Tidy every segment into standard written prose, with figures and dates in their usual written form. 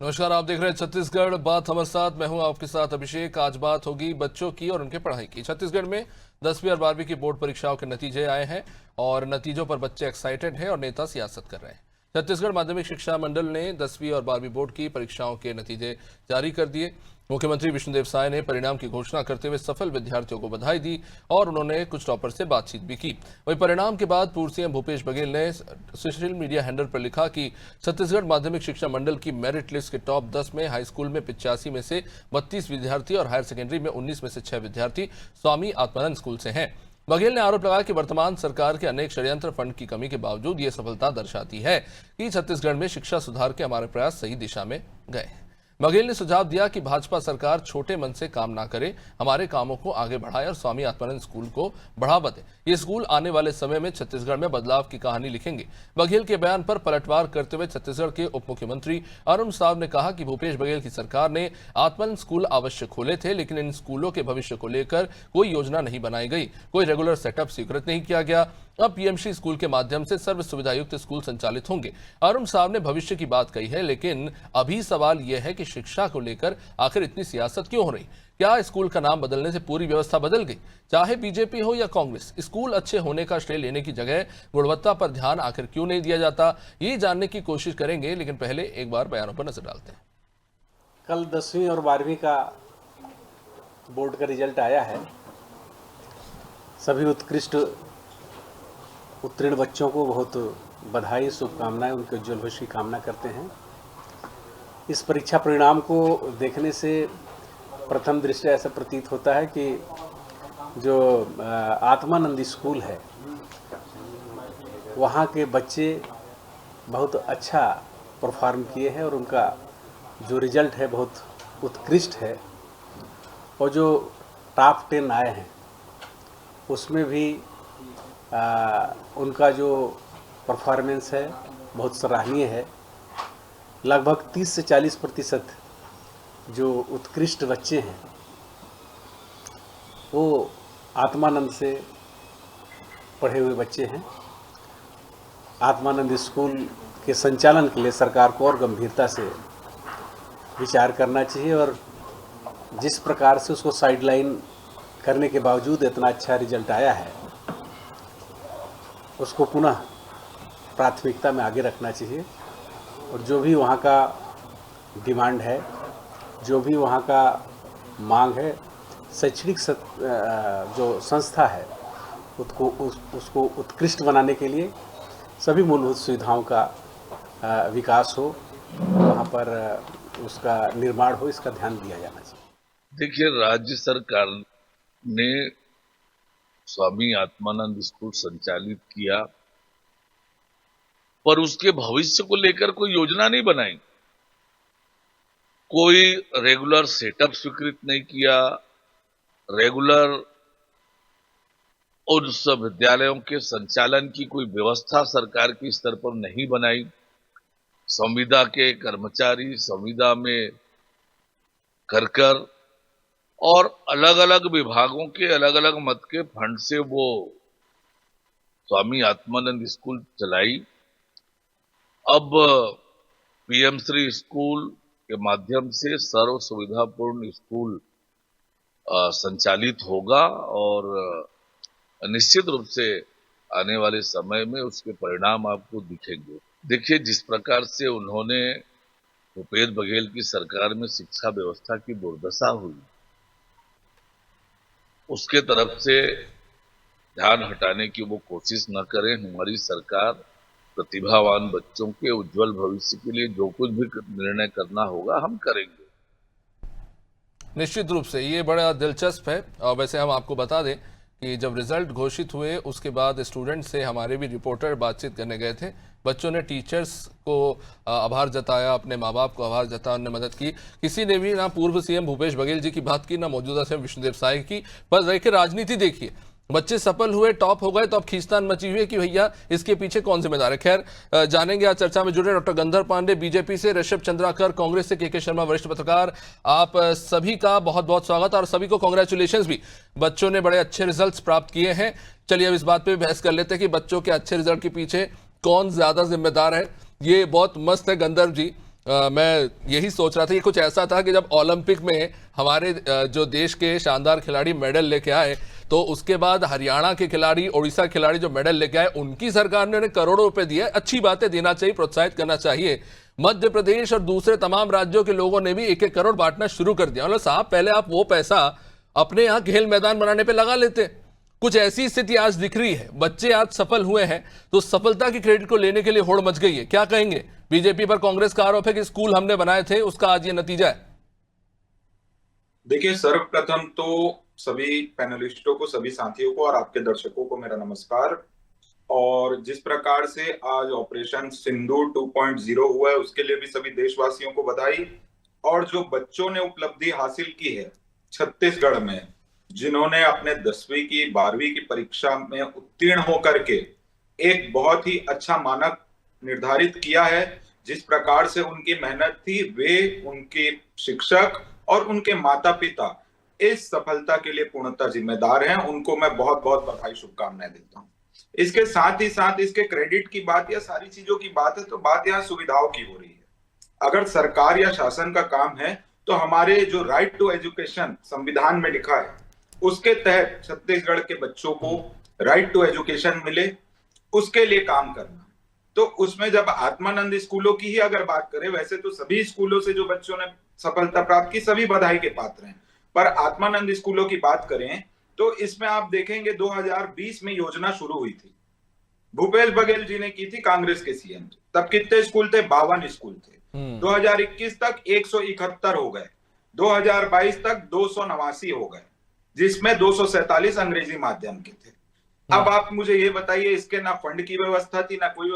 नमस्कार, आप देख रहे हैं छत्तीसगढ़ बात हमारे साथ। मैं हूं आपके साथ अभिषेक। आज बात होगी बच्चों की और उनके पढ़ाई की। छत्तीसगढ़ में 10वीं और 12वीं की बोर्ड परीक्षाओं के नतीजे आए हैं और नतीजों पर बच्चे एक्साइटेड हैं और नेता सियासत कर रहे हैं। छत्तीसगढ़ माध्यमिक शिक्षा मंडल ने 10वीं और 12वीं बोर्ड की परीक्षाओं के नतीजे जारी कर दिए। मुख्यमंत्री विष्णुदेव साय ने परिणाम की घोषणा करते हुए सफल विद्यार्थियों को बधाई दी और उन्होंने कुछ टॉपर से बातचीत भी की। वहीं परिणाम के बाद पूर्व सीएम भूपेश बघेल ने सोशल मीडिया हैंडल पर लिखा कि छत्तीसगढ़ माध्यमिक शिक्षा मंडल की मेरिट लिस्ट के टॉप 10 में हाई स्कूल में 85 में से 32 विद्यार्थी और हायर सेकेंडरी में 19 में से 6 विद्यार्थी स्वामी आत्मानंद स्कूल से हैं। बघेल ने आरोप लगाया कि वर्तमान सरकार के अनेक षड्यंत्र फंड की कमी के बावजूद ये सफलता दर्शाती है कि छत्तीसगढ़ में शिक्षा सुधार के हमारे प्रयास सही दिशा में गए। बघेल ने सुझाव दिया कि भाजपा सरकार छोटे मन से काम ना करे, हमारे कामों को आगे बढ़ाए और स्वामी आत्मानंद स्कूल को बढ़ावा दे। ये स्कूल आने वाले समय में छत्तीसगढ़ में बदलाव की कहानी लिखेंगे। बघेल के बयान पर पलटवार करते हुए छत्तीसगढ़ के उप मुख्यमंत्री अरुण साव ने कहा कि भूपेश बघेल की सरकार ने आत्मानंद स्कूल अवश्य खोले थे, लेकिन इन स्कूलों के भविष्य को लेकर कोई योजना नहीं बनाई गई, कोई रेगुलर सेटअप स्वीकृत नहीं किया गया। अब पीएमसी स्कूल के माध्यम से सर्व सुविधायुक्त स्कूल संचालित होंगे। अरुण साव ने भविष्य की बात कही है, लेकिन अभी सवाल यह है कि शिक्षा को लेकर आखिर इतनी सियासत क्यों हो रही? क्या स्कूल का नाम बदलने से पूरी व्यवस्था बदल गई? चाहे बीजेपी हो या कांग्रेस, स्कूल अच्छे होने का श्रेय लेने की जगह गुणवत्ता पर ध्यान आखिर क्यों नहीं दिया जाता, ये जानने की कोशिश करेंगे। लेकिन पहले एक बार बयानों पर नजर डालते हैं। कल 10वीं और 12वीं का बोर्ड का रिजल्ट आया है। सभी उत्कृष्ट उत्तीर्ण बच्चों को बहुत बधाई, शुभकामनाएं, उनके उज्जवल भविष्य की कामना करते हैं। इस परीक्षा परिणाम को देखने से प्रथम दृष्टया ऐसा प्रतीत होता है कि जो आत्मानंद स्कूल है वहाँ के बच्चे बहुत अच्छा परफॉर्म किए हैं और उनका जो रिजल्ट है बहुत उत्कृष्ट है। और जो टॉप 10 आए हैं उसमें भी उनका जो परफॉर्मेंस है बहुत सराहनीय है। लगभग 30 से 40% जो उत्कृष्ट बच्चे हैं वो आत्मानंद से पढ़े हुए बच्चे हैं। आत्मानंद स्कूल के संचालन के लिए सरकार को और गंभीरता से विचार करना चाहिए और जिस प्रकार से उसको साइडलाइन करने के बावजूद इतना अच्छा रिजल्ट आया है उसको पुनः प्राथमिकता में आगे रखना चाहिए। और जो भी वहाँ का डिमांड है, जो भी वहाँ का मांग है, शैक्षणिक जो संस्था है उसको उत्कृष्ट बनाने के लिए सभी मूलभूत सुविधाओं का विकास हो, वहाँ पर उसका निर्माण हो, इसका ध्यान दिया जाना चाहिए। देखिए, राज्य सरकार ने स्वामी आत्मानंद स्कूल संचालित किया पर उसके भविष्य को लेकर कोई योजना नहीं बनाई, कोई रेगुलर सेटअप स्वीकृत नहीं किया, रेगुलर उन सब विद्यालयों के संचालन की कोई व्यवस्था सरकार के स्तर पर नहीं बनाई। संविदा के कर्मचारी संविदा में कर और अलग अलग विभागों के अलग अलग मद के फंड से वो स्वामी आत्मानंद स्कूल चलाई। अब पीएम श्री स्कूल के माध्यम से सर्व सुविधापूर्ण स्कूल संचालित होगा और निश्चित रूप से आने वाले समय में उसके परिणाम आपको दिखेंगे। देखिए, जिस प्रकार से उन्होंने भूपेश बघेल की सरकार में शिक्षा व्यवस्था की दुर्दशा हुई, उसके तरफ से ध्यान हटाने की वो कोशिश न करें। हमारी सरकार प्रतिभावान बच्चों के उज्जवल भविष्य के लिए जो कुछ भी निर्णय करना होगा हम करेंगे। निश्चित रूप से ये बड़ा दिलचस्प है। और वैसे हम आपको बता दें कि जब रिजल्ट घोषित हुए उसके बाद स्टूडेंट से हमारे भी रिपोर्टर बातचीत करने गए थे। बच्चों ने टीचर्स को आभार जताया, अपने माँ बाप को आभार जताया, उन्होंने मदद की। किसी ने भी ना पूर्व सीएम भूपेश बघेल जी की बात की, ना मौजूदा सीएम विष्णुदेव साय की। पर देखिए, राजनीति देखिए, बच्चे सफल हुए, टॉप हो गए तो अब खींचतान मची हुई है कि भैया इसके पीछे कौन जिम्मेदार है। खैर, जानेंगे आज चर्चा में जुड़े डॉक्टर गंधर पांडे बीजेपी से, ऋषभ चंद्राकर कांग्रेस से, के शर्मा वरिष्ठ पत्रकार। आप सभी का बहुत बहुत स्वागत और सभी को कांग्रेचुलेशंस भी। बच्चों ने बड़े अच्छे रिजल्ट्स प्राप्त किए हैं। चलिए अब इस बात पे बहस कर लेते हैं कि बच्चों के अच्छे रिजल्ट के पीछे कौन ज्यादा जिम्मेदार है। ये बहुत मस्त है गंधर जी, मैं यही सोच रहा था, ये कुछ ऐसा था कि जब ओलंपिक में हमारे जो देश के शानदार खिलाड़ी मेडल लेके आए, तो उसके बाद हरियाणा के खिलाड़ी, उड़ीसा के खिलाड़ी जो मेडल लेके आए, उनकी सरकार ने उन्हें करोड़ों रुपए दिए। अच्छी बातें देना चाहिए, प्रोत्साहित करना चाहिए। मध्य प्रदेश और दूसरे तमाम राज्यों के लोगों ने भी 1-1 करोड़ बांटना शुरू कर दिया। मतलब साहब, पहले आप वो पैसा अपने यहाँ खेल मैदान बनाने पे लगा लेते। कुछ ऐसी स्थिति आज दिख रही है, बच्चे आज सफल हुए हैं, तो सफलता की क्रेडिट को लेने के लिए होड़ मच गई है। क्या कहेंगे? बीजेपी पर कांग्रेस का आरोप है कि स्कूल हमने बनाए थे, उसका आज ये नतीजा है। देखिए, सर्वप्रथम तो सभी पैनलिस्टों को, सभी साथियों को और आपके दर्शकों को मेरा नमस्कार। और जिस प्रकार से आज ऑपरेशन सिंदूर 2.0 हुआ है, उसके लिए भी सभी देशवासियों को बधाई। और जो बच्चों ने उपलब्धि हासिल की है छत्तीसगढ़ में, जिन्होंने अपने 10वीं की 12वीं की परीक्षा में उत्तीर्ण होकर के एक बहुत ही अच्छा मानक निर्धारित किया है, जिस प्रकार से उनकी मेहनत थी, वे, उनके शिक्षक और उनके माता पिता इस सफलता के लिए पूर्णतः जिम्मेदार हैं। उनको मैं बहुत बहुत बधाई, शुभकामनाएं देता हूं। इसके साथ ही साथ इसके क्रेडिट की बात या सारी चीजों की बात है, तो बात यहाँ सुविधाओं की हो रही है। अगर सरकार या शासन का काम है, तो हमारे जो राइट टू एजुकेशन संविधान में लिखा है, उसके तहत छत्तीसगढ़ के बच्चों को राइट टू एजुकेशन मिले, उसके लिए काम करना। तो उसमें जब आत्मानंद स्कूलों की ही अगर बात करें, वैसे तो सभी स्कूलों से जो बच्चों ने सफलता प्राप्त की, सभी बधाई के पात्र हैं, पर आत्मानंद स्कूलों की बात करें तो इसमें आप देखेंगे 2020 में योजना शुरू हुई थी, भूपेश बघेल जी ने की थी, कांग्रेस के सीएम। तब कितने स्कूल थे? 52 स्कूल थे। 2021 तक 171 हो गए, 2022 तक 289 हो गए, जिसमें 247 अंग्रेजी माध्यम के थे। अब आप मुझे ये बताइए, इसके ना फंड की व्यवस्था थी, ना कोई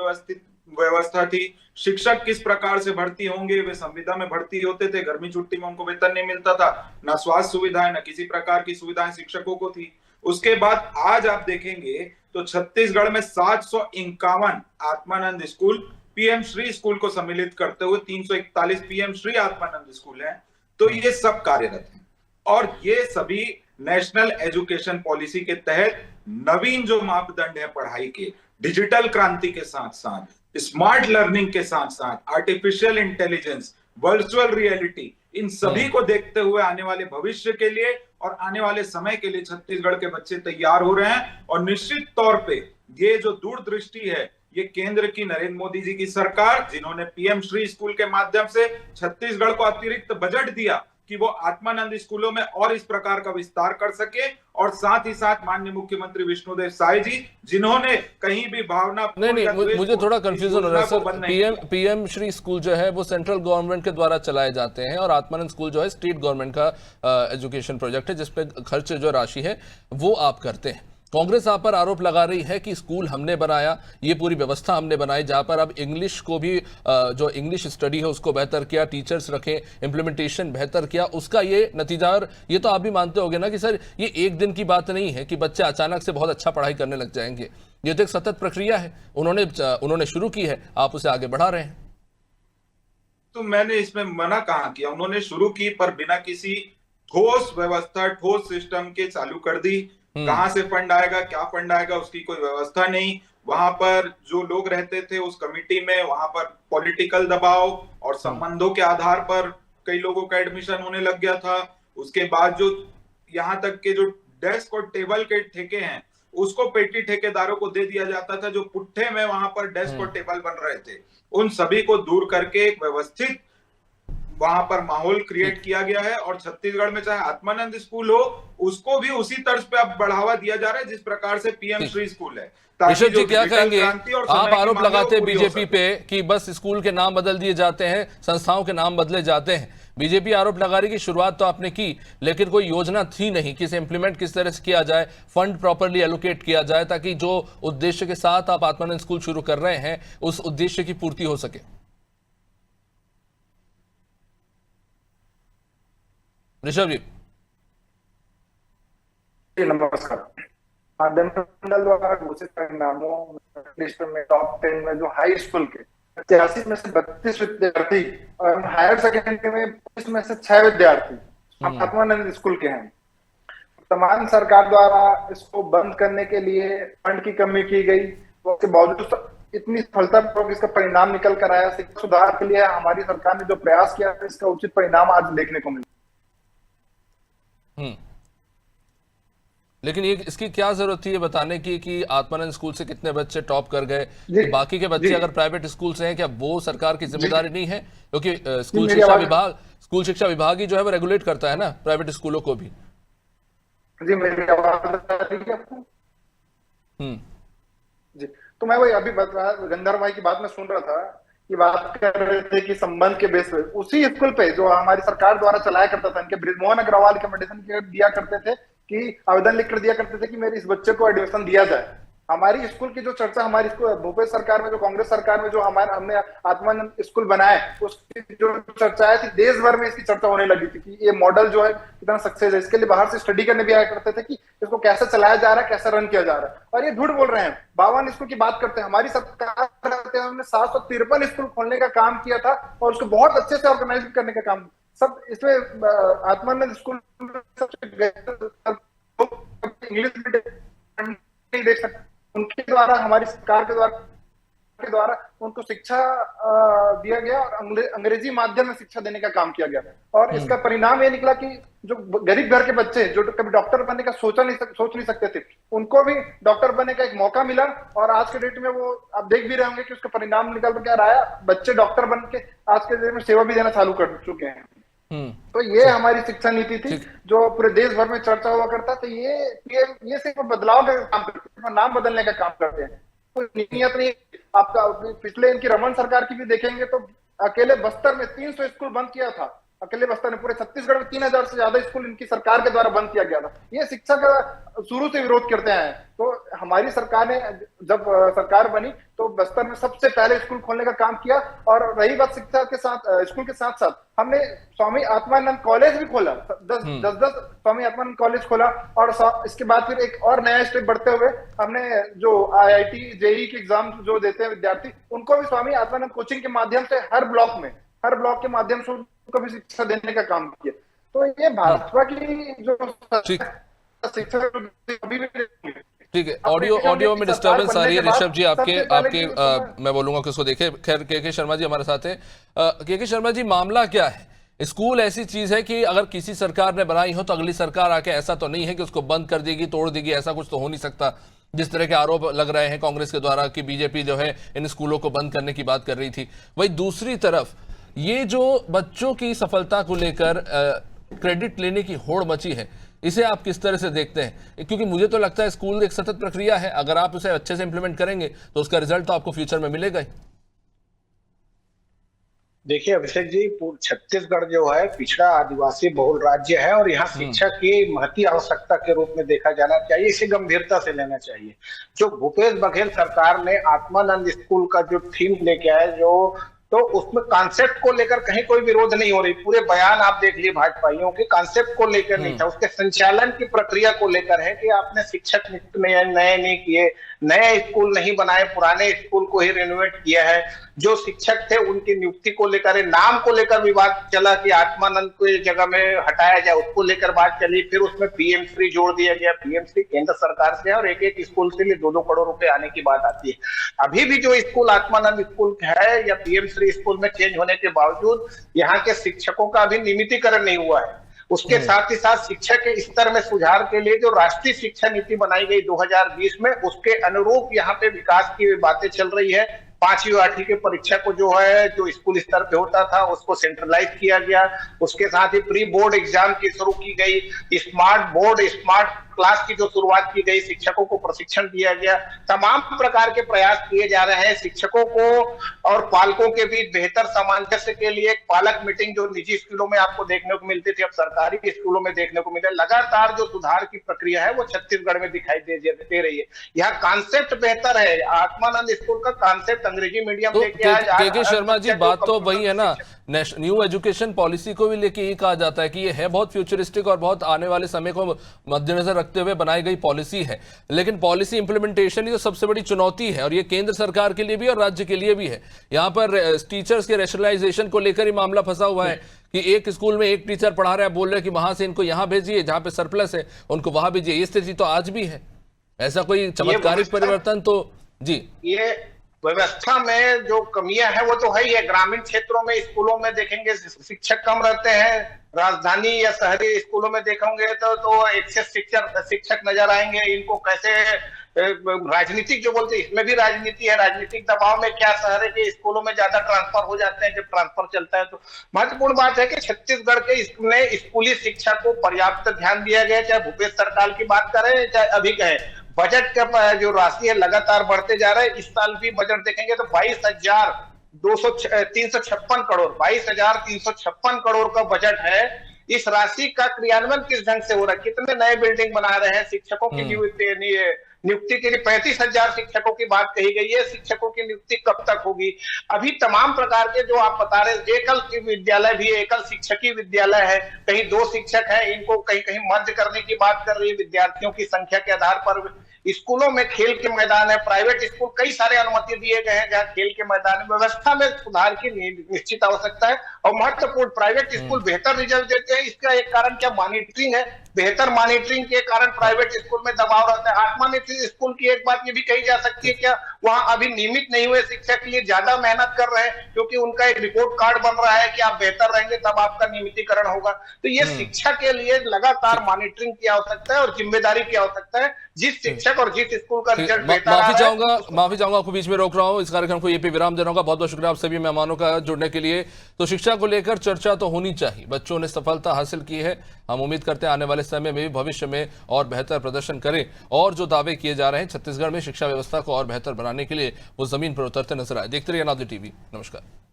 व्यवस्था थी। शिक्षक किस प्रकार से भर्ती होंगे? वे संविदा में भर्ती होते थे, गर्मी छुट्टी में उनको वेतन नहीं मिलता था, ना स्वास्थ्य सुविधाएं, ना किसी प्रकार की सुविधाएं शिक्षकों को थी। उसके बाद आज आप देखेंगे तो छत्तीसगढ़ में 751 Atmanand school, PM Shri school को सम्मिलित करते हुए 341 पीएम श्री आत्मानंद स्कूल हैं। तो ये सब कार्यरत हैं, और ये सभी नेशनल एजुकेशन पॉलिसी के तहत नवीन जो मापदंड है पढ़ाई के, डिजिटल क्रांति के साथ साथ, स्मार्ट लर्निंग के साथ साथ, आर्टिफिशियल इंटेलिजेंस, वर्चुअल रियलिटी, इन सभी को देखते हुए आने वाले भविष्य के लिए और आने वाले समय के लिए छत्तीसगढ़ के बच्चे तैयार हो रहे हैं। और निश्चित तौर पे ये जो दूरदृष्टि है, ये केंद्र की नरेंद्र मोदी जी की सरकार, जिन्होंने पीएम श्री स्कूल के माध्यम से छत्तीसगढ़ को अतिरिक्त बजट दिया कि वो आत्मानंद स्कूलों में और इस प्रकार का विस्तार कर सके, और साथ ही साथ माननीय मुख्यमंत्री विष्णुदेव साय जी, जिन्होंने कहीं भी भावना नहीं, मुझे थोड़ा कंफ्यूजन हो रहा है सर। पीएम श्री स्कूल जो है वो सेंट्रल गवर्नमेंट के द्वारा चलाए जाते हैं, और आत्मानंद स्कूल जो है स्टेट गवर्नमेंट का एजुकेशन प्रोजेक्ट है, जिसपे खर्च जो राशि है वो आप करते हैं। कांग्रेस आप पर आरोप लगा रही है कि स्कूल हमने बनाया, ये पूरी व्यवस्था हमने बनाई, जहां पर अब इंग्लिश को भी, जो इंग्लिश स्टडी है उसको बेहतर किया, टीचर्स रखे, इंप्लीमेंटेशन बेहतर किया, उसका ये नतीजा। और ये तो आप भी मानते होंगे ना कि सर ये एक दिन की बात नहीं है कि बच्चे अचानक से बहुत अच्छा पढ़ाई करने लग जाएंगे। ये तो एक सतत प्रक्रिया है, उन्होंने शुरू की है, आप उसे आगे बढ़ा रहे हैं। तो मैंने इसमें मना कहाँ किया? उन्होंने शुरू की, पर बिना किसी ठोस व्यवस्था, ठोस सिस्टम के चालू कर दी। कहां से फंड आएगा, क्या फंड आएगा, उसकी कोई व्यवस्था नहीं। वहां पर जो लोग रहते थे उस कमिटी में, वहां पर पॉलिटिकल दबाव और संबंधों के आधार पर कई लोगों का एडमिशन होने लग गया था। उसके बाद जो यहाँ तक के जो डेस्क और टेबल के ठेके हैं, उसको पेटी ठेकेदारों को दे दिया जाता था, जो पुट्ठे में वहां पर डेस्क और टेबल बन रहे थे। उन सभी को दूर करके एक व्यवस्थित वहां पर माहौल क्रिएट किया गया है। और छत्तीसगढ़ में चाहे आत्मानंद स्कूल हो, उसको भी उसी तर्ज पे अब बढ़ावा दिया जा रहा है जिस प्रकार से पीएम श्री स्कूल है। ऋषभ जी, क्या कहेंगे? आप आरोप लगाते हैं बीजेपी पे कि बस स्कूल के नाम बदल दिए जाते हैं, संस्थाओं के नाम बदले जाते हैं। बीजेपी आरोप लगा रही कि शुरुआत तो आपने की, लेकिन कोई योजना थी नहीं कि इसे इंप्लीमेंट किस तरह से किया जाए, फंड प्रॉपर्ली एलोकेट किया जाए, ताकि जो उद्देश्य के साथ आप आत्मानंद स्कूल शुरू कर रहे हैं उस उद्देश्य की पूर्ति हो सके। ऋषभ जी, नमस्कार। माध्यम मंडल द्वारा घोषित परिणामों लिस्ट में टॉप 10 में जो हाई स्कूल के 85 में से 32 विद्यार्थी और हायर सेकेंडरी में 25 में से 6 विद्यार्थी आत्मानंद स्कूल के हैं। वर्तमान सरकार द्वारा इसको बंद करने के लिए फंड की कमी की गई, उसके बावजूद इतनी सफलतापूर्वक इसका परिणाम निकल कर आया। शिक्षा सुधार के लिए हमारी सरकार ने जो प्रयास किया इसका उचित परिणाम आज देखने को मिला। लेकिन ये इसकी क्या जरूरत थी ये बताने की कि आत्मानंद स्कूल से कितने बच्चे टॉप कर गए, कि बाकी के बच्चे अगर प्राइवेट स्कूल से हैं, क्या वो सरकार की जिम्मेदारी नहीं है? क्योंकि स्कूल शिक्षा विभाग ही जो है वो रेगुलेट करता है ना प्राइवेट स्कूलों को भी। जी, मेरी आवाज आ रही है आपको? जी, तो मैं वही अभी गंधर्व भाई की बात में सुन रहा था कि बात कर रहे थे कि संबंध के बेस पे उसी स्कूल पे जो हमारी सरकार द्वारा चलाया करता था, इनके ब्रिजमोहन अग्रवाल रिकमेंडेशन दिया करते थे कि आवेदन लिखकर दिया करते थे कि मेरे इस बच्चे को एडमिशन दिया जाए। हमारी स्कूल की जो चर्चा हमारी भूपेश सरकार में, जो कांग्रेस सरकार में जो हमने आत्मानंद स्कूल बनाए, उसकी जो चर्चाएं थी देश भर में इसकी चर्चा होने लगी थी कि ये मॉडल जो है कितना सक्सेस है। इसके लिए बाहर से स्टडी करने भी आया करते थे कि इसको कैसे चलाया जा रहा है, कैसे रन किया जा रहा है। और ये झूठ बोल रहे हैं। 52 स्कूल की बात करते हैं, हमारी सरकार हमने 753 स्कूल खोलने का काम किया था और उसको बहुत अच्छे से ऑर्गेनाइज करने का काम सब इसमें आत्मानंद स्कूल इंग्लिश मीडियम देख सकते, उनके द्वारा हमारी सरकार के द्वारा उनको शिक्षा दिया गया और अंग्रेजी माध्यम में शिक्षा देने का काम किया गया। और इसका परिणाम ये निकला कि जो गरीब घर के बच्चे जो कभी डॉक्टर बनने का सोच नहीं सकते थे, उनको भी डॉक्टर बनने का एक मौका मिला। और आज के डेट में वो आप देख भी रहे होंगे कि उसका परिणाम निकल कर आया, बच्चे डॉक्टर बन के आज के डेट में सेवा भी देना चालू कर चुके हैं। तो ये हमारी शिक्षा नीति थी जो पूरे देश भर में चर्चा हुआ करता। तो ये सिर्फ बदलाव का काम करते हैं, नाम बदलने का काम करते हैं, कोई नीयत नहीं। आपका पिछले इनकी रमन सरकार की भी देखेंगे तो अकेले बस्तर में 300 स्कूल बंद किया था। अकेले बस्तर में पूरे छत्तीसगढ़ में 3000 से ज्यादा स्कूल इनकी सरकार के द्वारा बंद किया गया था। ये शिक्षा का शुरू से विरोध करते हैं। तो हमारी सरकार ने जब सरकार बनी तो बस्तर में सबसे पहले स्कूल खोलने का काम किया। और रही बात शिक्षा के साथ स्कूल के साथ साथ हमने स्वामी आत्मानंद कॉलेज भी खोला, 10 स्वामी आत्मानंद कॉलेज खोला। और इसके बाद फिर एक और नया स्टेप बढ़ते हुए हमने जो IIT JEE के एग्जाम जो देते हैं विद्यार्थी, उनको भी स्वामी आत्मानंद कोचिंग के माध्यम से हर ब्लॉक के माध्यम से उनको भी शिक्षा देने का काम किया। तो ये भाजपा की जो शिक्षा अभी भी ठीक है। ऑडियो में डिस्टर्बेंस आ रही है ऋषभ जी आपके मैं बोलूंगा कि उसको देखे। खैर के शर्मा जी हमारे साथ हैं। के शर्मा जी, मामला क्या है? स्कूल ऐसी चीज है कि अगर किसी सरकार ने बनाई हो तो अगली सरकार आके ऐसा तो नहीं है कि उसको बंद कर देगी, तोड़ देगी, ऐसा कुछ तो हो नहीं सकता। जिस तरह के आरोप लग रहे हैं कांग्रेस के द्वारा कि बीजेपी जो है इन स्कूलों को बंद करने की बात कर रही थी। वही दूसरी तरफ ये जो बच्चों की सफलता को लेकर क्रेडिट लेने की होड़ मची है, इसे आप किस तरह से देखते हैं? क्योंकि मुझे तो लगता है स्कूल एक सतत प्रक्रिया है, अगर आप उसे अच्छे से इंप्लीमेंट करेंगे तो उसका रिजल्ट तो आपको फ्यूचर में मिलेगा ही। देखिए अभिषेक जी, छत्तीसगढ़ जो है पिछड़ा आदिवासी बहुल राज्य है और यहाँ शिक्षा की महती आवश्यकता के रूप में देखा जाना चाहिए, इसे गंभीरता से लेना चाहिए। जो भूपेश बघेल सरकार ने आत्मानंद स्कूल का जो थीम लेके आया, तो उसमें कॉन्सेप्ट को लेकर कहीं कोई विरोध नहीं हो रही। पूरे बयान आप देख लिए भाजपाइयों के, कॉन्सेप्ट को लेकर नहीं था, उसके संचालन की प्रक्रिया को लेकर है कि आपने शिक्षक नियुक्त नए नहीं किए, नए स्कूल नहीं बनाए, पुराने स्कूल को ही रेनोवेट किया है। जो शिक्षक थे उनकी नियुक्ति को लेकर, नाम को लेकर विवाद चला कि आत्मानंद को इस जगह में हटाया जाए, उसको लेकर बात चली। फिर उसमें PM3 जोड़ दिया गया। PM3 केंद्र सरकार से है और एक स्कूल के लिए 2-2 करोड़ रुपए आने की बात आती है। अभी भी जो स्कूल आत्मानंद स्कूल है या PM3 स्कूल में चेंज होने के बावजूद यहाँ के शिक्षकों का अभी नियमितीकरण नहीं हुआ है। उसके साथ ही साथ शिक्षा के स्तर में सुधार के लिए जो राष्ट्रीय शिक्षा नीति बनाई गई 2020 में, उसके अनुरूप यहाँ पे विकास की बातें चल रही है। 5वीं 8वीं की परीक्षा को जो है, जो स्कूल स्तर पे होता था, उसको सेंट्रलाइज किया गया। उसके साथ ही प्री बोर्ड एग्जाम की शुरू की गई, स्मार्ट बोर्ड, स्मार्ट क्लास की जो शुरुआत की गई, शिक्षकों को प्रशिक्षण दिया गया। तमाम प्रकार के प्रयास किए जा रहे हैं। शिक्षकों को और पालकों के बीच बेहतर सामंजस्य के लिए एक पालक मीटिंग जो निजी स्कूलों में आपको देखने को मिलती थी, अब सरकारी स्कूलों में देखने को मिले। लगातार जो सुधार की प्रक्रिया है वो छत्तीसगढ़ में दिखाई दे रही है। यहाँ कॉन्सेप्ट बेहतर है। आत्मानंद स्कूल का कॉन्सेप्ट अंग्रेजी मीडियम के शर्मा जी, बात तो वही है ना, न्यू एजुकेशन पॉलिसी को भी लेके ये कहा जाता है कि ये है बहुत फ्यूचरिस्टिक और बहुत आने वाले समय को मद्देनजर रखते हुए बनाई गई पॉलिसी है, लेकिन पॉलिसी इंप्लीमेंटेशन ही तो सबसे बड़ी चुनौती है। और ये केंद्र सरकार के लिए भी और राज्य के लिए भी है। यहाँ पर टीचर्स के रेशनलाइजेशन को लेकर ही मामला फंसा हुआ है कि एक स्कूल में एक टीचर पढ़ा रहा है, बोल रहे हैं कि वहां से इनको यहाँ भेजिए, जहां पे सरप्लस है उनको वहां भेजिए। ये स्थिति तो आज भी है। ऐसा कोई चमत्कारिक परिवर्तन तो जी, व्यवस्था में जो कमियां हैं वो तो है ही है। ग्रामीण क्षेत्रों में स्कूलों में देखेंगे शिक्षक कम रहते हैं, राजधानी या शहरी स्कूलों में देखोगे तो एक्सेस शिक्षक नजर आएंगे। इनको कैसे राजनीतिक जो बोलते हैं इसमें भी राजनीति है, राजनीतिक दबाव में क्या शहर के स्कूलों में ज्यादा ट्रांसफर हो जाते हैं। जब ट्रांसफर चलता है तो महत्वपूर्ण बात है कि छत्तीसगढ़ के स्कूली शिक्षा को पर्याप्त ध्यान दिया गया, चाहे भूपेश सरकार की बात करें चाहे अभी कहें। बजट का जो राशि है लगातार बढ़ते जा रहा है। इस साल भी बजट देखेंगे तो 22,356 करोड़ 22,356 करोड़ का बजट है। इस राशि का क्रियान्वयन किस ढंग से हो रहा है, कितने नए बिल्डिंग बना रहे हैं, शिक्षकों की नियुक्ति के लिए 35,000 शिक्षकों की बात कही गई है। शिक्षकों की नियुक्ति कब तक होगी? अभी तमाम प्रकार के जो आप बता रहे, एकल विद्यालय भी, एकल शिक्षकीय विद्यालय है, कहीं 2 शिक्षक है, इनको कहीं कहीं मर्ज करने की बात कर रही है विद्यार्थियों की संख्या के आधार पर। स्कूलों में खेल के मैदान है, प्राइवेट स्कूल कई सारे अनुमति दिए गए हैं जहां खेल के मैदान में। व्यवस्था में सुधार की निश्चित आवश्यकता है। और महत्वपूर्ण, प्राइवेट स्कूल बेहतर रिजल्ट देते हैं, इसका एक कारण क्या मॉनिटरिंग है। बेहतर मॉनिटरिंग के कारण प्राइवेट स्कूल में दबाव रहता है। आत्मनिर्भर स्कूल की एक बात ये भी कही जा सकती है, क्या वहां अभी नियमित नहीं हुए शिक्षक के लिए ज्यादा मेहनत कर रहे हैं, क्योंकि उनका एक रिपोर्ट कार्ड बन रहा है कि आप बेहतर रहेंगे तब आपका नियमितीकरण होगा। तो ये शिक्षा के लिए लगातार मॉनिटरिंग की आवश्यकता है और जिम्मेदारी की आवश्यकता है। जिस शिक्षक और जिस स्कूल का रिजल्ट बेहतर माफी चाहूंगा आपको बीच में रोक रहा हूं। इस कार्यक्रम को ये पे विराम दे रहा हूं। बहुत बहुत शुक्रिया आप सभी मेहमानों का जुड़ने के लिए। तो शिक्षा को लेकर चर्चा तो होनी चाहिए, बच्चों ने सफलता हासिल की है, हम उम्मीद करते हैं आने वाले समय में भी भविष्य में और बेहतर प्रदर्शन करें। और जो दावे किए जा रहे हैं छत्तीसगढ़ में शिक्षा व्यवस्था को और बेहतर बनाने के लिए वो जमीन पर उतरते नजर आए। देखते रहिए अनादि टीवी। नमस्कार।